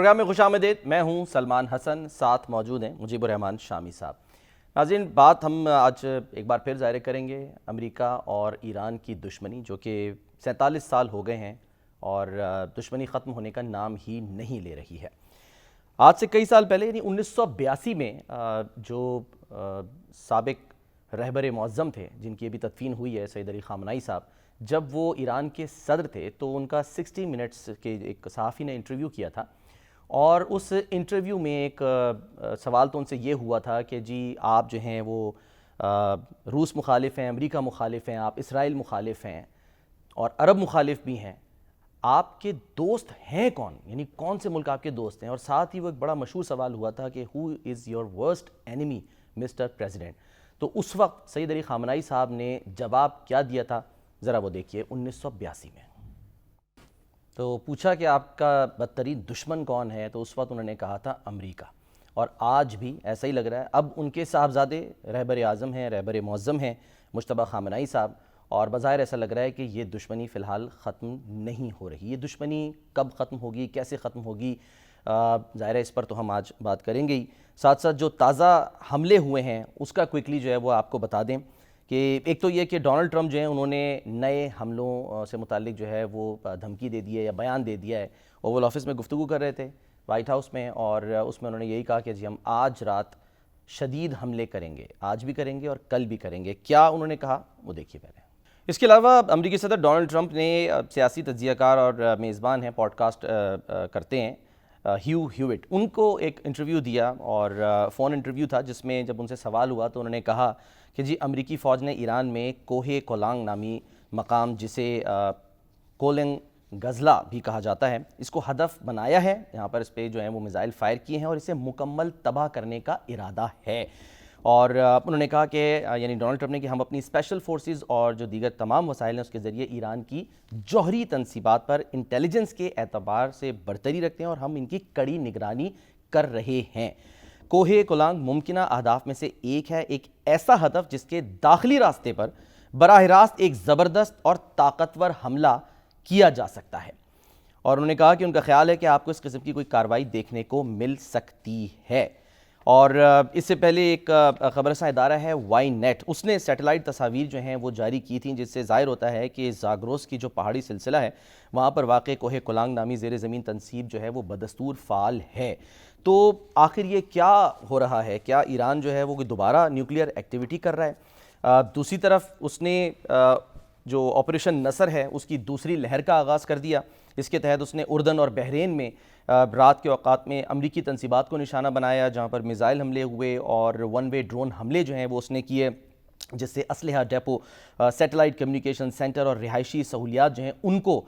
Programme میں خوش آمدید. میں ہوں سلمان حسن, ساتھ موجود ہیں مجیب الرحمان شامی صاحب. ناظرین, بات ہم آج ایک بار پھر ظاہر کریں گے امریکہ اور ایران کی دشمنی, جو کہ 47 سال ہو گئے ہیں اور دشمنی ختم ہونے کا نام ہی نہیں لے رہی ہے. آج سے کئی سال پہلے یعنی 1982 میں جو سابق رہبر معظم تھے, جن کی ابھی تدفین ہوئی ہے, سید علی خامنہئی صاحب, جب وہ ایران کے صدر تھے تو ان کا 60 منٹس کے ایک صحافی نے انٹرویو کیا تھا, اور اس انٹرویو میں ایک سوال تو ان سے یہ ہوا تھا کہ جی آپ جو ہیں وہ روس مخالف ہیں, امریکہ مخالف ہیں, آپ اسرائیل مخالف ہیں اور عرب مخالف بھی ہیں, آپ کے دوست ہیں کون, یعنی کون سے ملک آپ کے دوست ہیں. اور ساتھ ہی وہ ایک بڑا مشہور سوال ہوا تھا کہ who is your worst enemy mister president. تو اس وقت سید علی خامنہئی صاحب نے جواب کیا دیا تھا, ذرا وہ دیکھیے. 1982 میں تو پوچھا کہ آپ کا بدترین دشمن کون ہے, تو اس وقت انہوں نے کہا تھا امریکہ. اور آج بھی ایسا ہی لگ رہا ہے. اب ان کے صاحبزادے رہبر اعظم ہیں, رہبر معظم ہیں مجتبیٰ خامنہئی صاحب, اور بظاہر ایسا لگ رہا ہے کہ یہ دشمنی فی الحال ختم نہیں ہو رہی. یہ دشمنی کب ختم ہوگی, کیسے ختم ہوگی, ظاہر ہے اس پر تو ہم آج بات کریں گے ہی. ساتھ ساتھ جو تازہ حملے ہوئے ہیں اس کا کوئکلی جو ہے وہ آپ کو بتا دیں کہ ایک تو یہ کہ ڈونلڈ ٹرمپ جو ہیں انہوں نے نئے حملوں سے متعلق جو ہے وہ دھمکی دے دی ہے یا بیان دے دیا ہے. اوول آفس میں گفتگو کر رہے تھے وائٹ ہاؤس میں, اور اس میں انہوں نے یہی کہا کہ جی ہم آج رات شدید حملے کریں گے, آج بھی کریں گے اور کل بھی کریں گے. کیا انہوں نے کہا وہ دیکھیے پہلے. اس کے علاوہ امریکی صدر ڈونلڈ ٹرمپ نے سیاسی تجزیہ کار اور میزبان ہیں, پوڈ کاسٹ کرتے ہیں, ہیو ہیوٹ, ان کو ایک انٹرویو دیا, اور فون انٹرویو تھا جس میں جب ان سے سوال ہوا تو انہوں نے کہا کہ جی امریکی فوج نے ایران میں کوہ کولانگ نامی مقام, جسے کولنگ غزلہ بھی کہا جاتا ہے, اس کو ہدف بنایا ہے. یہاں پر اس پہ جو ہیں وہ میزائل فائر کیے ہیں اور اسے مکمل تباہ کرنے کا ارادہ ہے. اور انہوں نے کہا کہ یعنی ڈونلڈ ٹرمپ نے کہ ہم اپنی اسپیشل فورسز اور جو دیگر تمام وسائل ہیں اس کے ذریعے ایران کی جوہری تنصیبات پر انٹیلیجنس کے اعتبار سے برتری رکھتے ہیں اور ہم ان کی کڑی نگرانی کر رہے ہیں. کوہ کولانگ ممکنہ اہداف میں سے ایک ہے, ایک ایسا ہدف جس کے داخلی راستے پر براہ راست ایک زبردست اور طاقتور حملہ کیا جا سکتا ہے. اور انہوں نے کہا کہ ان کا خیال ہے کہ آپ کو اس قسم کی کوئی کارروائی دیکھنے کو مل سکتی ہے. اور اس سے پہلے ایک خبر رساں ادارہ ہے وائی نیٹ, اس نے سیٹلائٹ تصاویر جو ہیں وہ جاری کی تھیں, جس سے ظاہر ہوتا ہے کہ زاگروس کی جو پہاڑی سلسلہ ہے وہاں پر واقع کوہ کولانگ نامی زیر زمین تنصیب جو ہے وہ بدستور فعال ہے. تو آخر یہ کیا ہو رہا ہے, کیا ایران جو ہے وہ دوبارہ نیوکلیئر ایکٹیویٹی کر رہا ہے؟ دوسری طرف اس نے جو آپریشن نصر ہے اس کی دوسری لہر کا آغاز کر دیا. اس کے تحت اس نے اردن اور بحرین میں رات کے اوقات میں امریکی تنصیبات کو نشانہ بنایا, جہاں پر میزائل حملے ہوئے اور ون وے ڈرون حملے جو ہیں وہ اس نے کیے, جس سے اسلحہ ڈیپو, سیٹلائٹ کمیونیکیشن سینٹر اور رہائشی سہولیات جو ہیں ان کو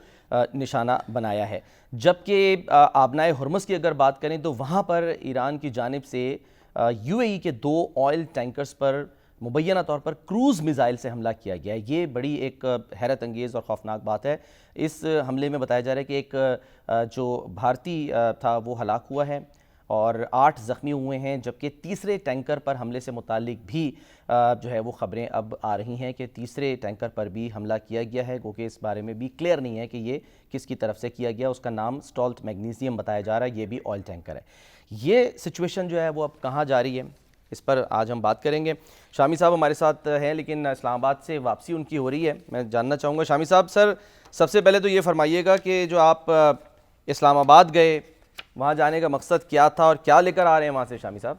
نشانہ بنایا ہے. جبکہ آبنائے ہرمز کی اگر بات کریں تو وہاں پر ایران کی جانب سے یو اے ای کے 2 آئل ٹینکرز پر مبینہ طور پر کروز میزائل سے حملہ کیا گیا ہے. یہ بڑی ایک حیرت انگیز اور خوفناک بات ہے. اس حملے میں بتایا جا رہا ہے کہ ایک جو بھارتی تھا وہ ہلاک ہوا ہے اور 8 زخمی ہوئے ہیں, جبکہ تیسرے ٹینکر پر حملے سے متعلق بھی جو ہے وہ خبریں اب آ رہی ہیں کہ تیسرے ٹینکر پر بھی حملہ کیا گیا ہے, کیونکہ اس بارے میں بھی کلیئر نہیں ہے کہ یہ کس کی طرف سے کیا گیا. اس کا نام سٹالٹ میگنیزیم بتایا جا رہا ہے, یہ بھی آئل ٹینکر ہے. یہ سچویشن جو ہے وہ اب کہاں جا رہی ہے, اس پر آج ہم بات کریں گے. شامی صاحب ہمارے ساتھ ہیں, لیکن اسلام آباد سے واپسی ان کی ہو رہی ہے. میں جاننا چاہوں گا شامی صاحب, سر سب سے پہلے تو یہ فرمائیے گا کہ جو آپ اسلام آباد گئے, وہاں جانے کا مقصد کیا تھا اور کیا لے کر آ رہے ہیں وہاں سے شامی صاحب؟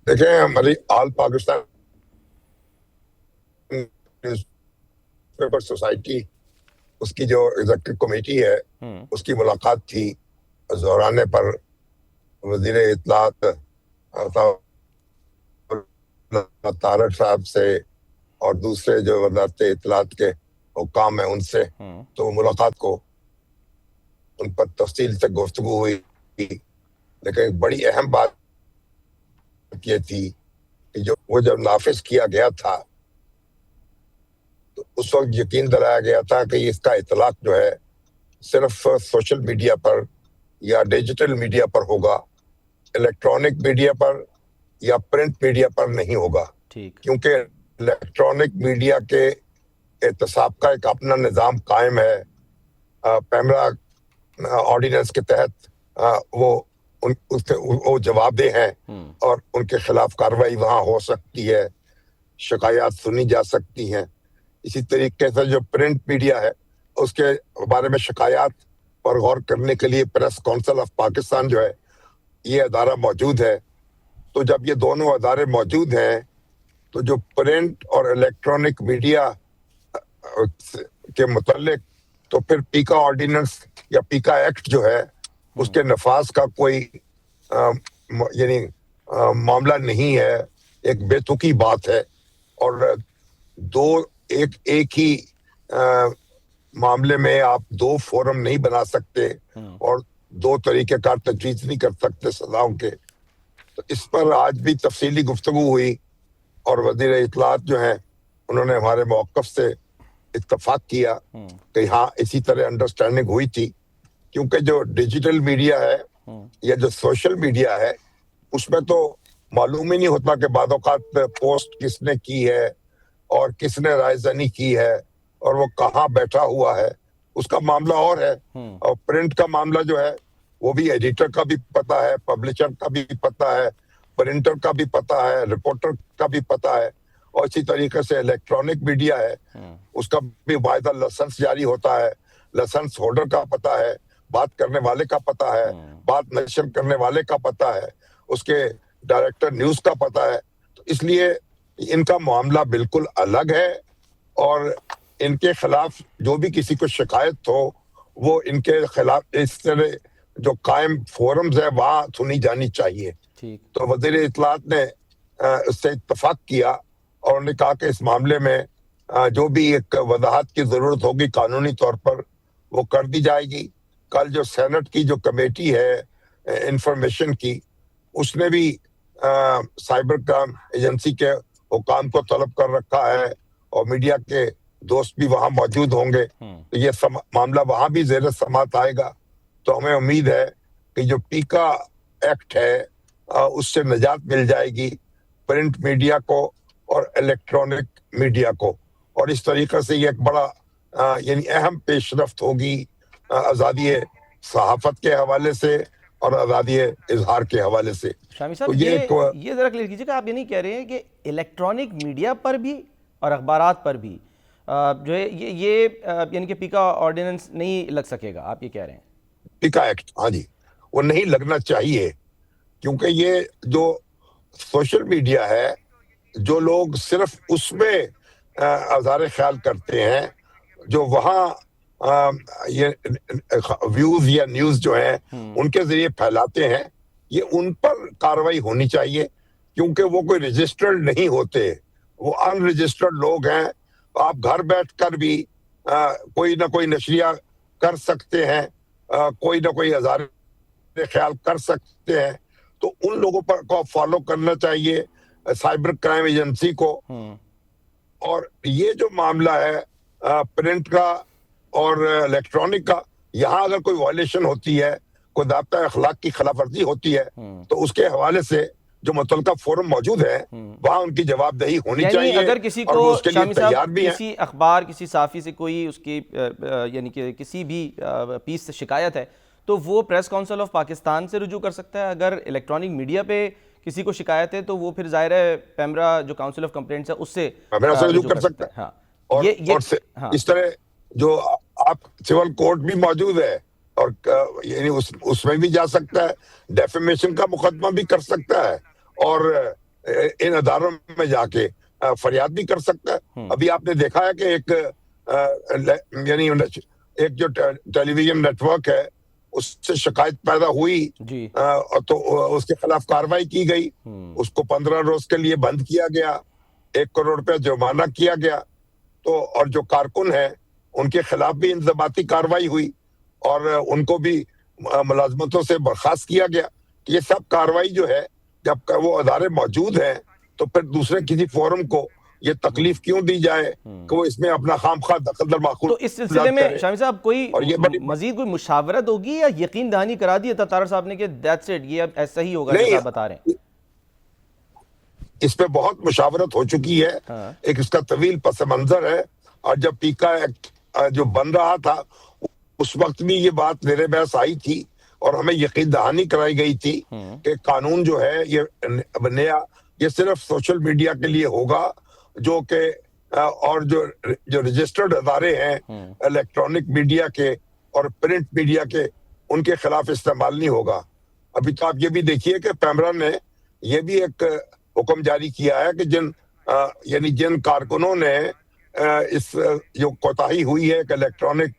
دیکھیں, ہماری آل پاکستان نیوز پیپر سوسائٹی, اس کی جو ایگزیکٹو کمیٹی ہے اس کی ملاقات تھی زورانے پر وزیر اطلاعات طارق صاحب سے اور دوسرے جو وزارت اطلاعات کے حکام ہیں ان سے. تو ملاقات کو ان پر تفصیل سے گفتگو ہوئی, لیکن ایک بڑی اہم بات یہ تھی کہ جب نافذ کیا گیا تھا تو اس وقت یقین دلایا گیا تھا کہ اس کا اطلاق جو ہے صرف سوشل میڈیا پر یا ڈیجیٹل میڈیا پر ہوگا, الیکٹرانک میڈیا پر یا پرنٹ میڈیا پر نہیں ہوگا. کیونکہ الیکٹرانک میڈیا کے احتساب کا ایک اپنا نظام قائم ہے, پیمرا آرڈیننس کے تحت وہ جواب دہ ہیں اور ان کے خلاف کارروائی وہاں ہو سکتی ہے، شکایات سنی جا سکتی ہیں. اسی طریقے سے جو پرنٹ میڈیا ہے اس کے بارے میں شکایات پر غور کرنے کے لیے پریس کونسل آف پاکستان جو ہے یہ ادارہ موجود ہے. تو جب یہ دونوں ادارے موجود ہیں تو جو پرنٹ اور الیکٹرانک میڈیا کے متعلق تو پھر پیکا آرڈیننس یا پیکا ایکٹ جو ہے اس کے نفاذ کا کوئی یعنی معاملہ نہیں ہے. ایک بے تکی بات ہے اور ایک ہی معاملے میں آپ دو فورم نہیں بنا سکتے اور دو طریقہ کار تجویز نہیں کر سکتے سزاؤں کے. تو اس پر آج بھی تفصیلی گفتگو ہوئی اور وزیر اطلاعات جو ہیں انہوں نے ہمارے موقف سے اتفاق کیا کہ ہاں اسی طرح انڈرسٹینڈنگ ہوئی تھی، کیونکہ جو ڈیجیٹل میڈیا ہے یا جو سوشل میڈیا ہے اس میں تو معلوم ہی نہیں ہوتا کہ بعض اوقات پوسٹ کس نے کی ہے اور کس نے رائے زنی کی ہے اور وہ کہاں بیٹھا ہوا ہے، اس کا معاملہ اور ہے. اور پرنٹ کا معاملہ جو ہے وہ بھی ایڈیٹر کا بھی پتا ہے، پبلشر کا بھی پتا ہے، پرنٹر کا بھی پتا ہے، رپورٹر کا بھی پتا ہے. اور اسی طریقے سے الیکٹرانک میڈیا ہے اس کا بھی باقاعدہ لائسنس جاری ہوتا ہے، لائسنس ہولڈر کا پتا ہے، بات کرنے والے کا پتا ہے، بات نشر کرنے والے کا پتا ہے، اس کے ڈائریکٹر نیوز کا پتا ہے. تو اس لیے ان کا معاملہ بالکل الگ ہے اور ان کے خلاف جو بھی کسی کو شکایت ہو وہ ان کے خلاف اس طرح جو قائم فورمز ہے وہاں سنی جانی چاہیے. تو وزیر اطلاعات نے اس سے اتفاق کیا اور انہوں نے کہا کہ اس معاملے میں جو بھی ایک وضاحت کی ضرورت ہوگی قانونی طور پر وہ کر دی جائے گی. کل جو سینٹ کی جو کمیٹی ہے انفارمیشن کی اس نے بھی سائبر کرائم ایجنسی کے حکام کو طلب کر رکھا ہے اور میڈیا کے دوست بھی وہاں موجود ہوں گے. تو یہ معاملہ وہاں بھی زیر سماعت آئے گا. تو ہمیں امید ہے کہ جو پیکا ایکٹ ہے اس سے نجات مل جائے گی پرنٹ میڈیا کو اور الیکٹرانک میڈیا کو، اور اس طریقے سے یہ ایک بڑا یعنی اہم پیش رفت ہوگی آزادی صحافت کے حوالے سے اور آزادی اظہار کے حوالے سے. شامی صاحب یہ ذرا کلیئر کیجیے کہ آپ یہ نہیں کہہ رہے ہیں کہ الیکٹرانک میڈیا پر بھی اور اخبارات پر بھی جو ہے یہ یعنی کہ پیکا آرڈیننس نہیں لگ سکے گا، آپ یہ کہہ رہے ہیں؟ پیکا ایکٹ ہاں جی وہ نہیں لگنا چاہیے، کیونکہ یہ جو سوشل میڈیا ہے جو لوگ صرف اس میں اظہار خیال کرتے ہیں، جو وہاں یہ ویوز یا نیوز جو ہیں ان کے ذریعے پھیلاتے ہیں، یہ ان پر کارروائی ہونی چاہیے کیونکہ وہ کوئی رجسٹرڈ نہیں ہوتے، وہ ان رجسٹرڈ لوگ ہیں. آپ گھر بیٹھ کر بھی کوئی نہ کوئی نشریہ کر سکتے ہیں، کوئی نہ کوئی اظہار خیال کر سکتے ہیں. تو ان لوگوں پر کو فالو کرنا چاہیے سائبر کرائم ایجنسی کو. اور یہ جو معاملہ ہے پرنٹ کا اور الیکٹرانک کا، یہاں اگر کوئی وائلیشن ہوتی ہے، کوئی ضابطہ اخلاق کی خلاف ورزی ہوتی ہے تو اس کے حوالے سے جو متعلقہ فورم موجود ہے وہاں ان کی جواب دہی ہونی چاہیے. اگر کسی کو شامی صاحب کسی اخبار کسی صحافی سے کوئی اس کی یعنی کہ کسی بھی پیس سے شکایت ہے تو وہ پریس کونسل آف پاکستان سے رجوع کر سکتا ہے. اگر الیکٹرانک میڈیا پہ کسی کو شکایت ہے تو وہ پھر ظاہر ہے پیمرا جو کاؤنسل آف کمپلینٹس ہے اس سے رجوع کر سکتا ہے. اور اس طرح جو آپ سول کورٹ بھی موجود ہے اور یعنی اس میں بھی جا سکتا ہے، ڈیفیمیشن کا مقدمہ بھی کر سکتا ہے اور ان اداروں میں جا کے فریاد بھی کر سکتا ہے. ابھی آپ نے دیکھا ہے کہ یعنی ایک جو ٹیلی ویژن نیٹ ورک ہے اس سے شکایت پیدا ہوئی تو اس کے خلاف کارروائی کی گئی، اس کو 15 روز کے لیے بند کیا گیا، 1 کروڑ روپے جرمانہ کیا گیا. تو اور جو کارکن ہیں ان کے خلاف بھی انضباطی کارروائی ہوئی اور ان کو بھی ملازمتوں سے برخاست کیا گیا. یہ سب کارروائی جو ہے جب وہ ادارے موجود ہیں تو پھر دوسرے کسی فورم کو یہ تکلیف کیوں دی جائے کہ وہ اس میں اپنا خام خواہ دخل در ماخوذ. تو اس سلسلے میں شامی صاحب کوئی مزید کوئی مشاورت ہوگی یا یقین دہانی کرا دی ہے طارق صاحب نے کہ دیٹس اٹ یہ اب ایسا ہی ہوگا جیسا آپ بتا رہے ہیں؟ اس پہ بہت مشاورت ہو چکی ہے، ایک اس کا طویل پس منظر ہے. اور جب پیکا ایکٹ جو بن رہا تھا اس وقت بھی یہ بات میرے بحث آئی تھی اور ہمیں یقین دہانی کرائی گئی تھی کہ قانون جو ہے یہ نیا یہ صرف سوشل میڈیا کے لیے ہوگا، جو کہ اور جو رجسٹرڈ ادارے ہیں الیکٹرانک میڈیا کے اور پرنٹ میڈیا کے، ان کے خلاف استعمال نہیں ہوگا۔ ابھی تو آپ یہ بھی دیکھیے کہ پیمرا نے یہ بھی ایک حکم جاری کیا ہے کہ یعنی جن کارکنوں نے اس جو کوتاہی ہوئی ہے کہ الیکٹرانک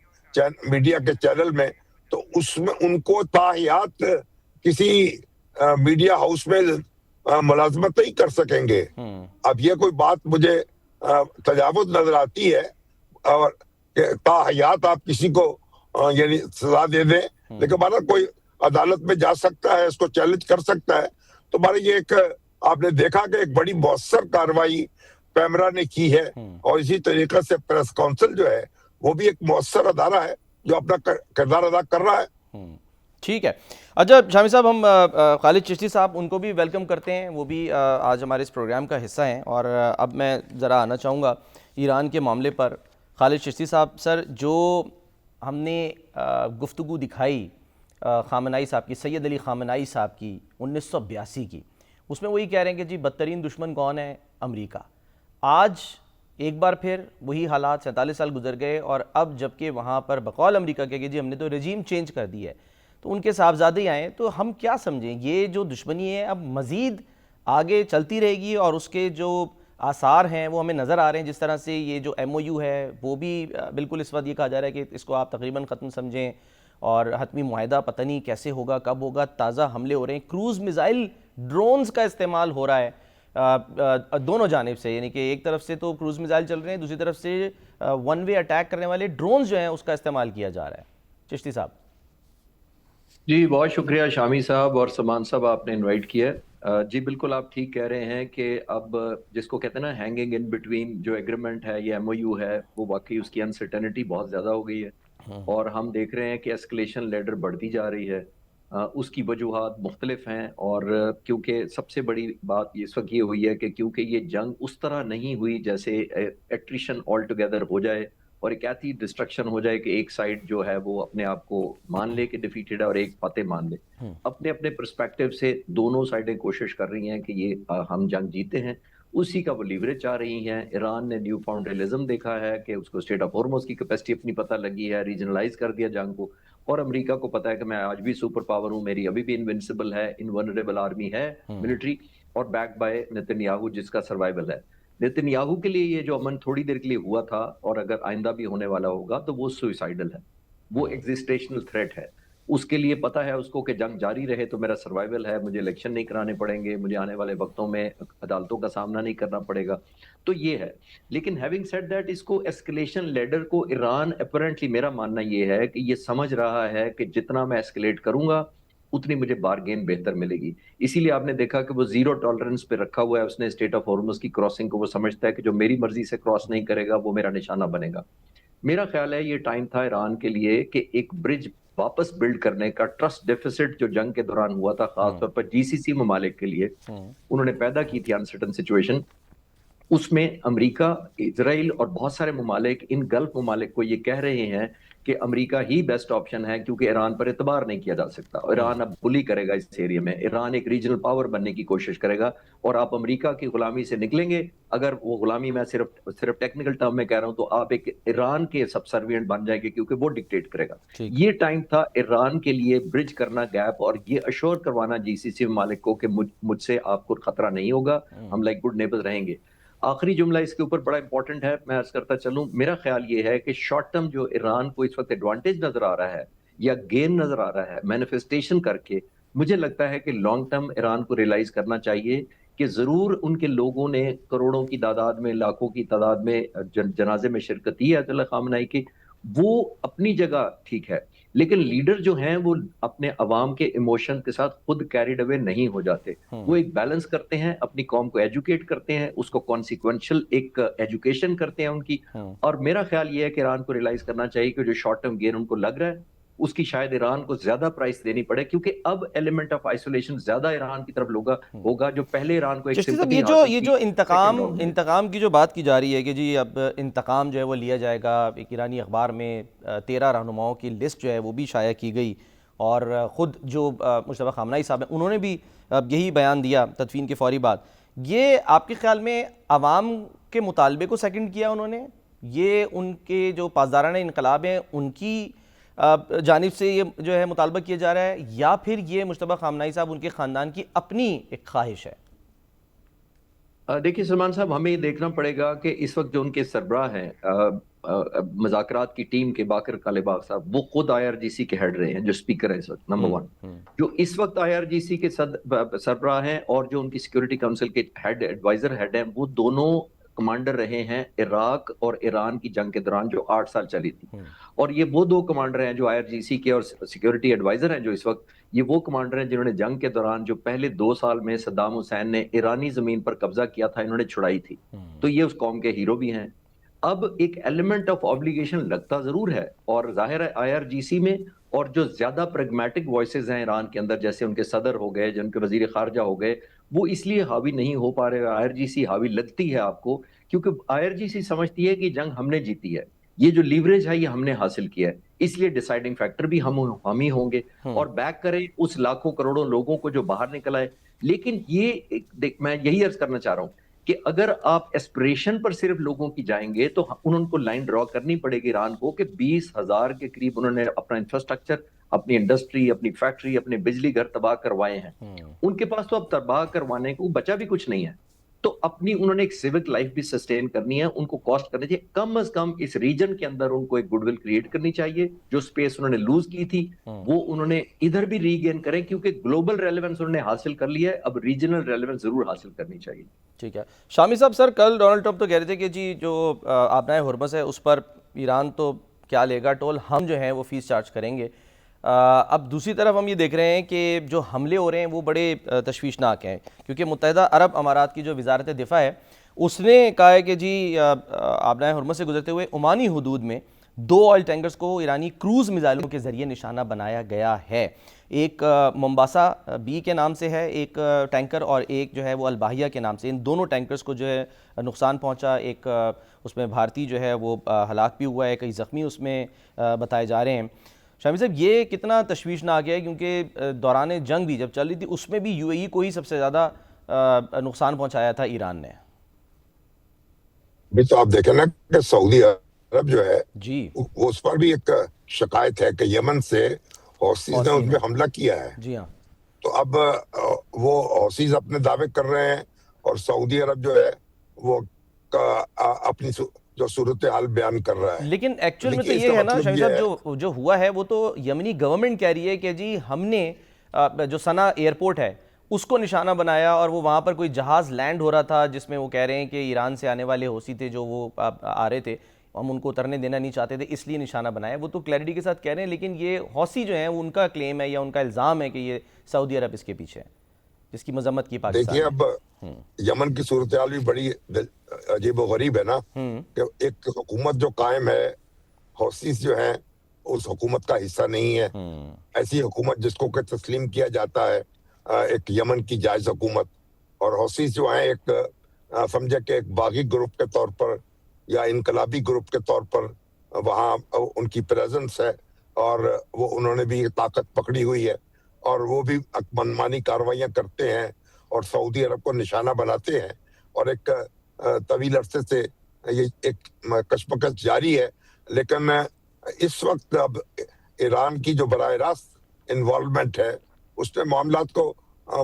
میڈیا کے چینل میں، تو اس میں ان کو تاحیات کسی میڈیا ہاؤس میں ملازمت نہیں کر سکیں گے۔ اب یہ کوئی بات مجھے تجاوز نظر آتی ہے، اور تاحیات آپ کسی کو یعنی سزا دے دیں، لیکن ہمارا کوئی عدالت میں جا سکتا ہے، اس کو چیلنج کر سکتا ہے۔ تو ہمارا یہ ایک آپ نے دیکھا کہ ایک بڑی مؤثر کارروائی پیمرا نے کی ہے، اور اسی طریقے سے پریس کونسل جو ہے وہ بھی ایک مؤثر ادارہ ہے جو اپنا کردار ادا کر رہا ہے۔ ٹھیک ہے۔ اچھا شامی صاحب، ہم خالد چشتی صاحب ان کو بھی ویلکم کرتے ہیں، وہ بھی آج ہمارے اس پروگرام کا حصہ ہیں، اور اب میں ذرا آنا چاہوں گا ایران کے معاملے پر۔ خالد چشتی صاحب، سر، جو ہم نے گفتگو دکھائی خامنائی صاحب کی، سید علی خامنائی صاحب کی 1982 کی، اس میں وہی کہہ رہے ہیں کہ جی بدترین دشمن کون ہے؟ امریکہ۔ آج ایک بار پھر وہی حالات، 47 سال گزر گئے، اور اب جبکہ وہاں پر بقول امریکہ کے کہ جی ہم نے تو رجیم چینج کر دی ہے، تو ان کے صاحبزادے آئیں، تو ہم کیا سمجھیں یہ جو دشمنی ہے اب مزید آگے چلتی رہے گی، اور اس کے جو آثار ہیں وہ ہمیں نظر آ رہے ہیں، جس طرح سے یہ جو ایم او یو ہے وہ بھی بالکل اس وقت یہ کہا جا رہا ہے کہ اس کو آپ تقریباً ختم سمجھیں، اور حتمی معاہدہ پتہ نہیں کیسے ہوگا، کب ہوگا، تازہ حملے ہو رہے ہیں، کروز میزائل ڈرونز کا استعمال ہو رہا ہے دونوں جانب سے، یعنی کہ ایک طرف سے تو کروز میزائل چل رہے ہیں، دوسری طرف سے ون وے اٹیک کرنے والے ڈرونز جو ہیں اس کا استعمال کیا جا رہا ہے۔ چشتی صاحب جی بہت شکریہ شامی صاحب اور سمان صاحب، آپ نے انوائٹ کیا ہے۔ جی بالکل آپ ٹھیک کہہ رہے ہیں کہ اب جس کو کہتے ہیں نا ہینگنگ ان بٹوین جو ایگریمنٹ ہے یا ایم او یو ہے، وہ واقعی اس کی انسرٹینٹی بہت زیادہ ہو گئی ہے، اور ہم دیکھ رہے ہیں کہ اسکلیشن لیڈر بڑھتی جا رہی ہے۔ اس کی وجوہات مختلف ہیں، اور کیونکہ سب سے بڑی بات اس وقت یہ ہوئی ہے کہ کیونکہ یہ جنگ اس طرح نہیں ہوئی جیسے ایٹریشن آل ٹوگیدر ہو جائے اور ایک ایسی ڈسٹرکشن ہو جائے کہ ایک سائڈ جو ہے وہ اپنے آپ کو مان لے کہ ڈیفیٹڈ ہے اور ایک فتح مان لے۔ اپنے اپنے پرسپیکٹیو سے دونوں سائڈیں کوشش کر رہی ہیں کہ یہ ہم جنگ جیتے ہیں، اسی کا وہ لیوریج چاہ رہی ہیں۔ ایران نے نیو فاؤنڈ ریئلزم دیکھا ہے کہ اس کو اسٹیٹ آف ہارموز کی کیپیسٹی اپنی پتہ لگی ہے، ریجنلائز کر دیا جنگ کو، اور امریکہ کو پتا ہے کہ میں آج بھی سپر پاور ہوں، میری ابھی بھی انونسبل ہے، انورنریبل آرمی ہے ملٹری، اور بیک بائی نیتن یاہو جس کا سروائیول ہے۔ نیتن یاہو کے لیے یہ جو امن تھوڑی دیر کے لیے ہوا تھا اور اگر آئندہ بھی ہونے والا ہوگا تو وہ سوئسائڈل ہے، وہ ایگزسٹیشنل تھریٹ ہے۔ اس کے لیے پتا ہے اس کو کہ جنگ جاری رہے تو میرا سروائیول ہے، مجھے الیکشن نہیں کرانے پڑیں گے، مجھے آنے والے وقتوں میں عدالتوں کا سامنا نہیں کرنا پڑے گا، تو یہ ہے۔ لیکن ہیونگ سیڈ دیٹ، اس کو ایسکلیشن لیڈر کو ایران اپیرنٹلی، میرا ماننا یہ ہے کہ یہ سمجھ رہا ہے کہ جتنا میں ایسکلیٹ کروں گا اتنی مجھے بارگین بہتر ملے گی، اسی لیے آپ نے دیکھا کہ وہ زیرو ٹالرنس پہ رکھا ہوا ہے اس نے اسٹیٹ آف ہارمز کی کراسنگ کو۔ وہ سمجھتا ہے کہ جو میری مرضی سے کراس نہیں کرے گا وہ میرا نشانہ بنے گا۔ میرا خیال ہے یہ ٹائم تھا ایران کے لیے کہ ایک برج واپس بلڈ کرنے کا، ٹرسٹ ڈیفیسٹ جو جنگ کے دوران ہوا تھا خاص طور پر جی سی سی ممالک کے لیے انہوں نے پیدا کی تھی انسرٹن سچویشن، اس میں امریکہ، اسرائیل اور بہت سارے ممالک، ان گلف ممالک کو یہ کہہ رہے ہیں کہ امریکہ ہی بیسٹ آپشن ہے کیونکہ ایران پر اعتبار نہیں کیا جا سکتا، ایران اب بلی کرے گا اس ایریا میں، ایران ایک ریجنل پاور بننے کی کوشش کرے گا، اور آپ امریکہ کی غلامی سے نکلیں گے، اگر وہ غلامی میں صرف ٹیکنیکل ٹرم میں کہہ رہا ہوں تو آپ ایک ایران کے سب سروینٹ بن جائیں گے کیونکہ وہ ڈکٹیٹ کرے گا۔ یہ ٹائم تھا ایران کے لیے برج کرنا گیپ، اور یہ اشور کروانا جی سی سی ممالک کو کہ مجھ سے آپ کو خطرہ نہیں ہوگا، ہم لائک گڈ نیبر رہیں گے۔ آخری جملہ اس کے اوپر بڑا امپورٹنٹ ہے، میں عرض کرتا چلوں، میرا خیال یہ ہے کہ شارٹ ٹرم جو ایران کو اس وقت ایڈوانٹیج نظر آ رہا ہے یا گین نظر آ رہا ہے مینیفیسٹیشن کر کے، مجھے لگتا ہے کہ لانگ ٹرم ایران کو ریلائز کرنا چاہیے کہ ضرور ان کے لوگوں نے کروڑوں کی تعداد میں، لاکھوں کی تعداد میں جنازے میں شرکت کی ہے ایت اللہ خامنائی کی، وہ اپنی جگہ ٹھیک ہے، لیکن لیڈر جو ہیں وہ اپنے عوام کے ایموشن کے ساتھ خود کیریڈ اوے نہیں ہو جاتے، وہ ایک بیلنس کرتے ہیں، اپنی قوم کو ایجوکیٹ کرتے ہیں، اس کو کانسیکوینشل ایک ایجوکیشن کرتے ہیں ان کی، اور میرا خیال یہ ہے کہ ایران کو ریلائز کرنا چاہیے کہ جو شارٹ ٹرم گین ان کو لگ رہا ہے اس کی شاید ایران کو زیادہ پرائس دینی پڑے، کیونکہ اب ایلیمنٹ آف آئسولیشن زیادہ ایران کی طرف ہوگا جو پہلے ایران کو ایک چشتی صاحب سمپتھی یہ حاصل جو کی second round میں۔ انتقام کی جو بات کی جا رہی ہے کہ جی اب انتقام جو ہے وہ لیا جائے گا، ایک ایرانی اخبار میں 13 رہنماؤں کی لسٹ جو ہے وہ بھی شائع کی گئی، اور خود جو مجتبیٰ خامنہئی صاحب ہیں انہوں نے بھی یہی بیان دیا تدفین کے فوری بعد. یہ آپ کے خیال میں عوام کے مطالبے کو سیکنڈ کیا انہوں نے؟ یہ ان کے جو پاسداران انقلاب ہیں ان کی جانب سے یہ جو ہے مطالبہ کیا جا رہا ہے، یا پھر یہ مجتبیٰ خامنہئی صاحب ان کے خاندان کی اپنی ایک خواہش ہے؟ دیکھیے سلمان صاحب، ہمیں یہ دیکھنا پڑے گا کہ اس وقت جو ان کے سربراہ ہیں مذاکرات کی ٹیم کے باقر کالباغ صاحب، وہ خود آئی آر جی سی کے ہیڈ رہے ہیں، جو اسپیکر ہیں اس وقت نمبر 1 جو اس وقت آئی آر جی سی کے سربراہ ہیں، اور جو ان کی سیکورٹی کونسل کے ایڈوائزر ہیڈ ہیں، وہ دونوں کمانڈر رہے ہیں عراق اور ایران کی جنگ کے دوران جو 8 سال چلی تھی. اور یہ وہ 2 کمانڈر ہیں جو آئی آر جی سی کے اور سیکورٹی ایڈوائزر ہیں جو اس وقت، یہ وہ کمانڈر ہیں جنہوں نے جنگ کے دوران جو پہلے 2 سال میں صدام حسین نے ایرانی زمین پر قبضہ کیا تھا انہوں نے چھڑائی تھی. تو یہ اس قوم کے ہیرو بھی ہیں. اب ایک ایلیمنٹ آف آبلیگیشن لگتا ضرور ہے، اور ظاہر ہے آئی آر جی سی میں اور جو زیادہ پریگمیٹک وائسز ہیں ایران کے اندر، جیسے ان کے صدر ہو گئے، جن کے وزیر خارجہ ہو گئے، وہ اس لیے حاوی نہیں ہو پا رہے. آئی آر جی سی حاوی لگتی ہے آپ کو کیونکہ آئی آر جی سی سمجھتی ہے کہ جنگ ہم نے جیتی ہے، یہ جو لیوریج ہے یہ ہم نے حاصل کیا ہے، اس لیے ڈیسائیڈنگ فیکٹر بھی ہم ہی ہوں گے، اور بیک کریں اس لاکھوں کروڑوں لوگوں کو جو باہر نکل آئے. لیکن یہ میں یہی عرض کرنا چاہ رہا ہوں کہ اگر آپ ایسپریشن پر صرف لوگوں کی جائیں گے تو انہوں کو لائن ڈرا کرنی پڑے گی ایران کو کہ 20,000 کے قریب انہوں نے اپنا انفراسٹرکچر، اپنی انڈسٹری، اپنی فیکٹری، اپنے بجلی گھر تباہ کروائے ہیں. ان کے پاس تو اب تباہ کروانے کو بچا بھی کچھ نہیں ہے. تو اپنی انہوں نے ایک سیوک لائف بھی سسٹین کرنی ہے، ان کو کاسٹ کرنی چاہیے. کم از کم اس ریجن کے اندر ان کو ایک گڈ ول کریٹ کرنی چاہیے. جو سپیس انہوں نے لوز کی تھی وہ انہوں نے ادھر بھی ری گین کریں، کیونکہ گلوبل ریلیونس انہوں نے حاصل کر لی ہے، اب ریجنل ریلیونس ضرور حاصل کرنی چاہیے. ٹھیک ہے شامی صاحب. سر کل ڈونلڈ ٹرمپ تو کہہ رہے تھے کہ جی جو آبنائے ہرمز ہے اس پر ایران تو کیا لے گا ٹول، ہم جو ہیں وہ فیس چارج کریں گے. اب دوسری طرف ہم یہ دیکھ رہے ہیں کہ جو حملے ہو رہے ہیں وہ بڑے تشویشناک ہیں، کیونکہ متحدہ عرب امارات کی جو وزارت دفاع ہے اس نے کہا ہے کہ جی آبنائے ہرمز سے گزرتے ہوئے عمانی حدود میں 2 آئل ٹینکرز کو ایرانی کروز میزائلوں کے ذریعے نشانہ بنایا گیا ہے. ایک ممباسا بی کے نام سے ہے ایک ٹینکر، اور ایک جو ہے وہ الباحیہ کے نام سے. ان دونوں ٹینکرز کو جو ہے نقصان پہنچا، ایک اس میں بھارتی جو ہے وہ ہلاک بھی ہوا ہے، کئی زخمی اس میں بتائے جا رہے ہیں. شامی صاحب یہ کتنا تشویشناک ہے، کیونکہ دوران جنگ بھی جب چل رہی تھی اس میں بھی یو اے ای کو ہی سب سے زیادہ نقصان پہنچایا تھا ایران نے. بھی تو آپ دیکھیں نا کہ سعودی عرب جو ہے جی وہ اس پر بھی ایک شکایت ہے کہ یمن سے حوثیز نے اس پہ حملہ کیا ہے. جی ہاں. تو اب وہ حوثیز اپنے دعوے کر رہے ہیں اور سعودی عرب جو ہے وہ اپنی جو صورتحال بیان کر رہا ہے. لیکن ایکچوئل میں تو یہ ہے نا شامی صاحب، جو ہوا ہے وہ تو یمنی گورنمنٹ کہہ رہی ہے کہ جی ہم نے جو سنا ایئرپورٹ ہے اس کو نشانہ بنایا، اور وہ وہاں پر کوئی جہاز لینڈ ہو رہا تھا جس میں وہ کہہ رہے ہیں کہ ایران سے آنے والے حوثی تھے جو وہ آ رہے تھے، ہم ان کو اترنے دینا نہیں چاہتے تھے اس لیے نشانہ بنایا. وہ تو کلیئرٹی کے ساتھ کہہ رہے ہیں، لیکن یہ حوثی جو ہیں وہ ان کا کلیم ہے یا ان کا الزام ہے کہ یہ سعودی عرب اس کے پیچھے ہے، جس کی مذمت کی پاکستان. دیکھیے اب یمن کی صورتحال بھی بڑی عجیب و غریب ہے نا، کہ ایک حکومت جو قائم ہے، حوثیز جو ہیں اس حکومت کا حصہ نہیں ہے. ایسی حکومت جس کو کہ تسلیم کیا جاتا ہے ایک یمن کی جائز حکومت، اور حوثیز جو ہیں ایک سمجھے کہ ایک باغی گروپ کے طور پر یا انقلابی گروپ کے طور پر وہاں ان کی پریزنس ہے، اور وہ انہوں نے بھی طاقت پکڑی ہوئی ہے، اور وہ بھی منمانی کاروائیاں کرتے ہیں اور سعودی عرب کو نشانہ بناتے ہیں. اور ایک طویل عرصے سے یہ ایک کشمکش جاری ہے. لیکن اس وقت اب ایران کی جو براہ راست انوالومنٹ ہے اس نے معاملات کو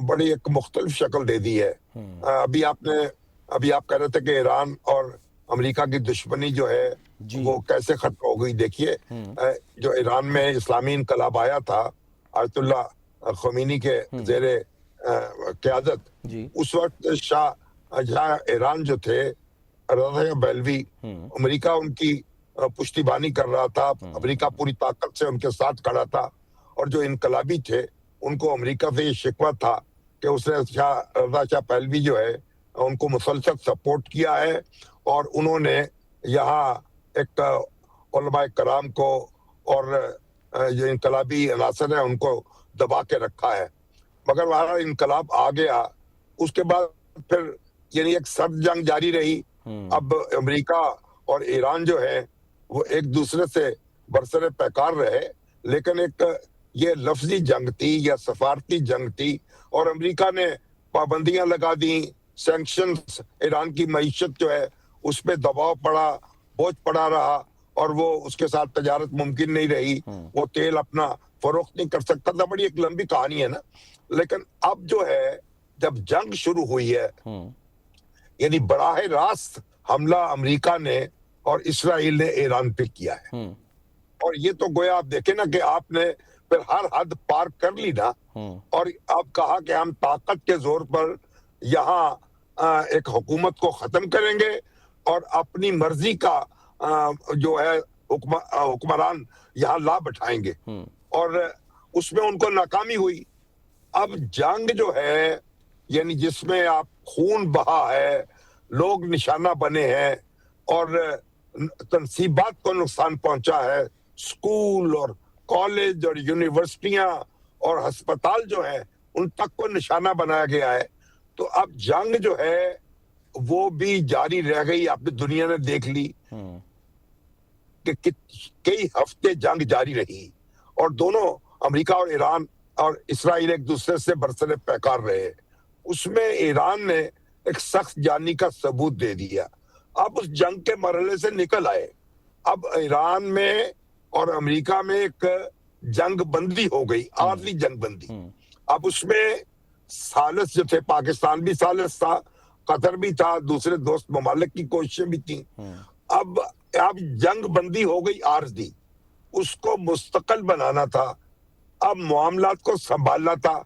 بڑی ایک مختلف شکل دے دی ہے. ابھی آپ کہہ رہے تھے کہ ایران اور امریکہ کی دشمنی جو ہے وہ کیسے ختم ہو گئی. دیکھیے جو ایران میں اسلامی انقلاب آیا تھا آیت اللہ خمینی کے زیر قیادت، اس وقت شاہ ایران جو تھے رضا بہلوی، امریکہ ان کی پشتیبانی کر رہا تھا، امریکہ پوری طاقت سے ان کے ساتھ کھڑا تھا. اور جو انقلابی تھے ان کو امریکہ سے یہ شکوہ تھا کہ اس نے رضا شاہ پہلوی جو ہے ان کو مسلسل سپورٹ کیا ہے، اور انہوں نے یہاں ایک علماء کرام کو اور جو انقلابی عناصر ہیں ان کو دبا کے رکھا ہے. مگر وہاں انقلاب آ گیا, اس کے بعد پھر یعنی ایک سرد جنگ جاری رہی. اب امریکہ اور ایران جو ہے وہ ایک دوسرے سے برسر پیکار رہے, لیکن ایک یہ لفظی جنگ تھی یا سفارتی جنگ تھی, اور امریکہ نے پابندیاں لگا دیں, سینکشنز, ایران کی معیشت جو ہے اس پہ دباؤ پڑا, بوجھ پڑا رہا, اور وہ اس کے ساتھ تجارت ممکن نہیں رہی, وہ تیل اپنا فروخت نہیں کر سکتا تھا. بڑی ایک لمبی کہانی ہے نا. لیکن اب جو ہے جب جنگ شروع ہوئی ہے, یعنی براہ راست حملہ امریکہ نے اور اسرائیل نے ایران پہ کیا ہے, اور یہ تو گویا آپ دیکھیں نا کہ آپ نے پھر ہر حد پار کر لی نا, اور آپ کہا کہ ہم طاقت کے زور پر یہاں ایک حکومت کو ختم کریں گے اور اپنی مرضی کا جو ہے حکمران یہاں لا بٹھائیں گے, اور اس میں ان کو ناکامی ہوئی. اب جنگ جو ہے یعنی جس میں آپ خون بہا ہے, لوگ نشانہ بنے ہیں, اور تنصیبات کو نقصان پہنچا ہے, سکول اور کالج اور یونیورسٹیاں اور ہسپتال جو ہیں ان تک کو نشانہ بنایا گیا ہے. تو اب جنگ جو ہے وہ بھی جاری رہ گئی. آپ نے دنیا نے دیکھ لی کہ کئی ہفتے جنگ جاری رہی, اور دونوں امریکہ اور ایران اور اسرائیل ایک دوسرے سے برسر پیکار رہے. اس میں ایران نے ایک سخت جانی کا ثبوت دے دیا. اب اس جنگ کے مرحلے سے نکل آئے. اب ایران میں اور امریکہ میں ایک جنگ بندی ہو گئی, عارضی جنگ بندی. اب اس میں ثالث جو تھے, پاکستان بھی ثالث تھا, قطر بھی تھا, دوسرے دوست ممالک کی کوششیں بھی تھیں. اب جنگ بندی ہو گئی عارضی, اس کو مستقل بنانا تھا, اب معاملات کو سنبھالنا تھا,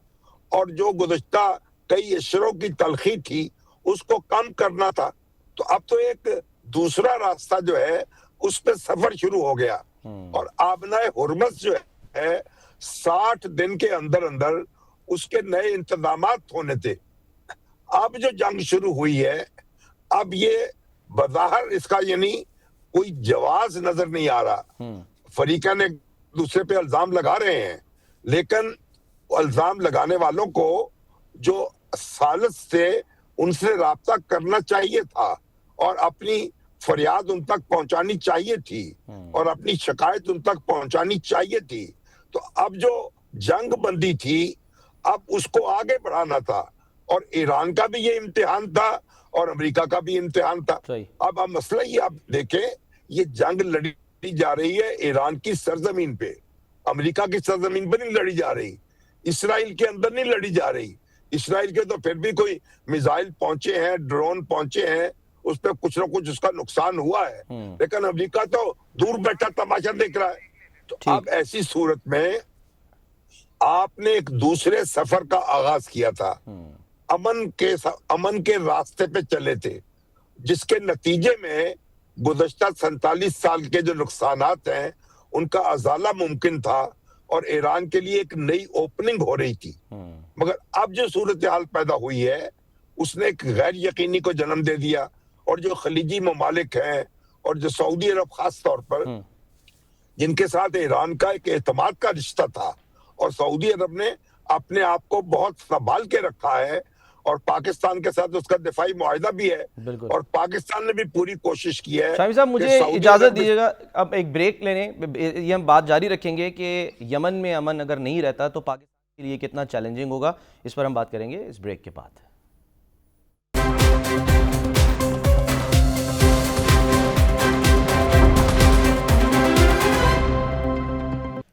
اور جو گزشتہ کئی اشروں کی تلخی تھی اس کو کم کرنا تھا. تو اب تو ایک دوسرا راستہ جو ہے اس پہ سفر شروع ہو گیا, اور آبنائے ہرمز جو ہے 60 دن کے اندر اندر اس کے نئے انتظامات ہونے تھے. اب جو جنگ شروع ہوئی ہے, اب یہ بظاہر اس کا یعنی کوئی جواز نظر نہیں آ رہا. فریقین ایک دوسرے پہ الزام لگا رہے ہیں, لیکن الزام لگانے والوں کو جو ثالث سے ان سے رابطہ کرنا چاہیے تھا, اور اپنی فریاد ان تک پہنچانی چاہیے تھی, اور اپنی شکایت ان تک پہنچانی چاہیے تھی. تو اب جو جنگ بندی تھی اب اس کو آگے بڑھانا تھا, اور ایران کا بھی یہ امتحان تھا اور امریکہ کا بھی امتحان تھا. اب مسئلہ یہ آپ دیکھیں, یہ جنگ لڑی جا رہی ہے ایران کی سرزمین پہ, امریکہ کی سرزمین پہ نہیں لڑی جا رہی, اسرائیل کے اندر نہیں لڑی جا رہی. اسرائیل کے تو پھر بھی کوئی میزائل پہنچے ہیں, ڈرون پہنچے ہیں, اس پہ کچھ نہ کچھ اس کا نقصان ہوا ہے, لیکن امریکہ تو دور بیٹھا تماشا دیکھ رہا ہے. تو اب ایسی صورت میں آپ نے ایک دوسرے سفر کا آغاز کیا تھا, امن کے راستے پہ چلے تھے, جس کے نتیجے میں گزشتہ 47 سال کے جو نقصانات ہیں ان کا ازالہ ممکن تھا, اور ایران کے لیے ایک نئی اوپننگ ہو رہی تھی. مگر اب جو صورتحال پیدا ہوئی ہے اس نے ایک غیر یقینی کو جنم دے دیا, اور جو خلیجی ممالک ہیں اور جو سعودی عرب خاص طور پر جن کے ساتھ ایران کا ایک اعتماد کا رشتہ تھا, اور سعودی عرب نے اپنے آپ کو بہت سنبھال کے رکھا ہے, اور پاکستان کے ساتھ اس کا دفاعی معاہدہ بھی ہے, اور پاکستان نے بھی پوری کوشش کی ہے. شامی صاحب مجھے اجازت دیجیے گا, اب ایک بریک لینے, یہ ہم بات جاری رکھیں گے کہ یمن میں امن اگر نہیں رہتا تو پاکستان کے لیے کتنا چیلنجنگ ہوگا, اس پر ہم بات کریں گے اس بریک کے بعد.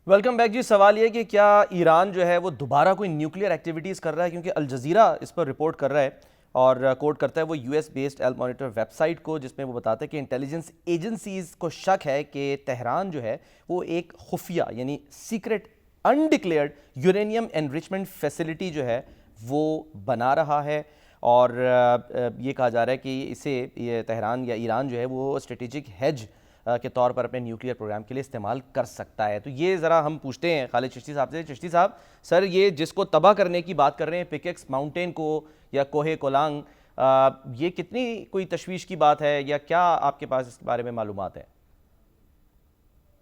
ویلکم بیک جی. سوال یہ کہ کیا ایران جو ہے وہ دوبارہ کوئی نیوکلیئر ایکٹیویٹیز کر رہا ہے, کیونکہ الجزیرہ اس پر رپورٹ کر رہا ہے اور کوٹ کرتا ہے وہ U S based Al Monitor website کو, جس میں وہ بتاتا ہے کہ انٹیلیجنس ایجنسیز کو شک ہے کہ تہران جو ہے وہ ایک خفیہ یعنی secret undeclared uranium enrichment facility جو ہے وہ بنا رہا ہے, اور یہ کہا جا رہا ہے کہ اسے یہ تہران یا ایران جو ہے وہ اسٹریٹجک ہیج کے طور پر اپنے نیوکلیئر پروگرام کے لیے استعمال کر سکتا ہے. تو یہ ذرا ہم پوچھتے ہیں خالد چشتی صاحب سے. چشتی صاحب, سر یہ جس کو تباہ کرنے کی بات کر رہے ہیں, پکیکس ماؤنٹین کو یا کوہ کولانگ, یہ کتنی کوئی تشویش کی بات ہے, یا کیا آپ کے پاس اس کے بارے میں معلومات ہے؟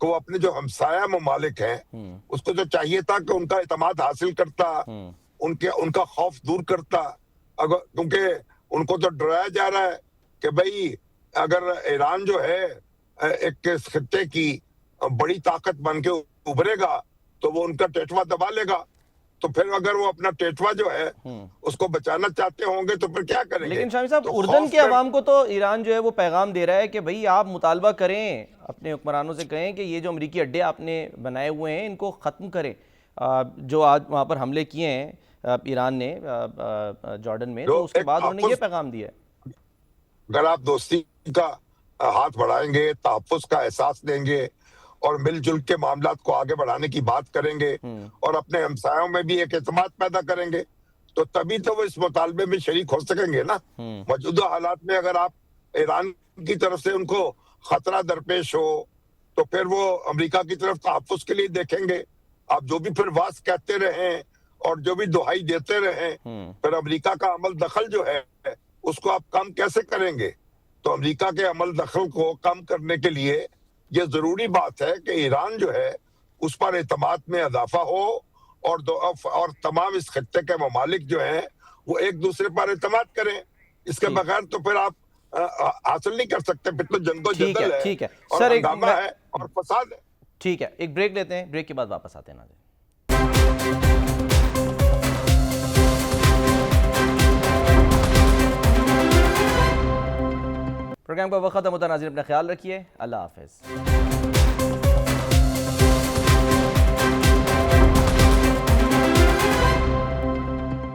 کہ وہ اپنے جو ہمسایہ ممالک ہیں اس کو جو چاہیے تھا کہ ان کا اعتماد حاصل کرتا، ان کا خوف دور کرتا، کیونکہ ان کو تو ڈرایا جا رہا ہے کہ بھئی اگر ایران جو ہے ایک خطے کی بڑی طاقت بن کے ابھرے گا تو وہ ان کا ٹیٹوا دبا لے گا، تو پھر اگر وہ اپنا ٹیٹوا جو ہے اس کو بچانا چاہتے ہوں گے تو پھر کیا کریں گے؟ لیکن شامی صاحب اردن کے عوام کو تو ایران جو ہے وہ پیغام دے رہا ہے کہ بھئی آپ مطالبہ کریں، اپنے حکمرانوں سے کہیں کہ یہ جو امریکی اڈے آپ نے بنائے ہوئے ہیں ان کو ختم کریں، جو آج وہاں پر حملے کیے ہیں ایران نے جارڈن میں، تو اس کے بعد انہوں نے یہ پیغام دیا ہے۔ اگر آپ دوستی کا ہاتھ بڑھائیں گے، تحفظ کا احساس دیں گے اور مل جل کے معاملات کو آگے بڑھانے کی بات کریں گے اور اپنے ہمسایوں میں بھی ایک اعتماد پیدا کریں گے تو تبھی تو وہ اس مطالبے میں شریک ہو سکیں گے نا۔ موجودہ حالات میں اگر آپ ایران کی طرف سے ان کو خطرہ درپیش ہو تو پھر وہ امریکہ کی طرف تحفظ کے لیے دیکھیں گے۔ آپ جو بھی پھر واس کہتے رہیں اور جو بھی دہائی دیتے رہیں، پھر امریکہ کا عمل دخل جو ہے اس کو آپ کم کیسے کریں گے؟ تو امریکہ کے عمل دخل کو کم کرنے کے لیے یہ ضروری بات ہے کہ ایران جو ہے اس پر اعتماد میں اضافہ ہو اور تمام اس خطے کے ممالک جو ہیں وہ ایک دوسرے پر اعتماد کریں۔ اس کے بغیر تو پھر آپ حاصل نہیں کر سکتے، پھر تو جنگ و جدل ہے اور ہنگامہ ہے اور فساد ہے۔ ٹھیک ہے، ایک بریک لیتے ہیں، بریک کے بعد واپس آتے ہیں ناظرین۔ پروگرام کا وقت ہے، ناظرین اپنا خیال رکھیے، اللہ حافظ۔